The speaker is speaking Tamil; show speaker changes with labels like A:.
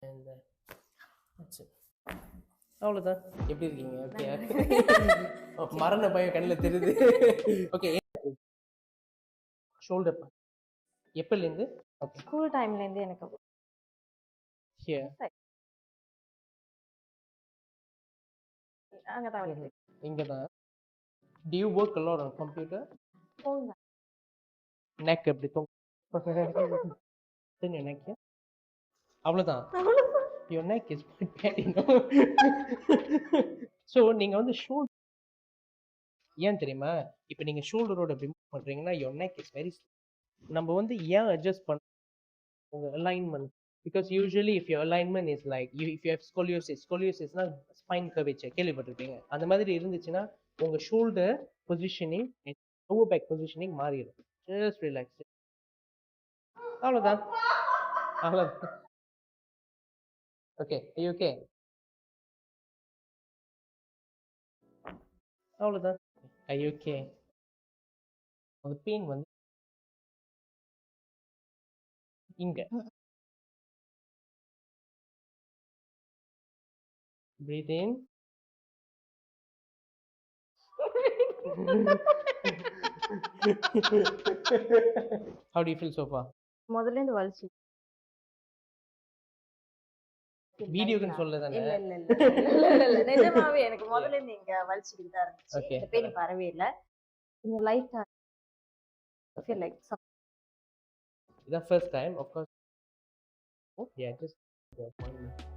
A: and that's it. அவ்வளோதான். எப்படி இருக்கீங்க? ஓகே. மரண பயம் கண்ணில் தெரியுது. ஓகே. ஷோல்டர் எப்போலேருந்து? ஓகே.
B: ஸ்கூல் டைம்லேருந்து எனக்கு அங்கே தான்
A: இங்கே தான். Do you work a lot on computer? neck எப்படி தூங்க neck அவ்வளோதான். your neck is quite bad, you know. So நீங்க வந்து ஷோல்டர் ஏன் தெரியுமா? இப்போ நீங்க ஷோல்டரோட ரிமூவ் பண்றீங்கன்னா your neck is very நம்ம வந்து ஏன் அட்ஜஸ்ட் பண்ண உங்க alignment because usually if your alignment is like if you have scoliosis னா ஸ்பைன் கர்வேச்சர் கேள்விப்பட்டிருப்பீங்க. அந்த மாதிரி இருந்துச்சுன்னா உங்க shoulder positioning lower back positioning மாறிடும். Just relax. அவ்வளோதான். அவ்வளோதான். ஓகே. ஓகே. அவ்வளோதான். ஓகே. அந்த பெயின் வந்து இங்க breathe in. How do you feel so far?
B: முதல்ல இருந்து வலிச்சு
A: வீடியோக்கு சொல்லதானே?
B: இல்ல நிஜமாவே எனக்கு முதல்ல இருந்து இங்க வலிச்சுக்கிட்டு தான் இருந்துச்சு. இந்த பெயின் வரவே இல்ல. கொஞ்சம் லைட்டா feel like
A: the first time of course. Oh yeah, just the appointment.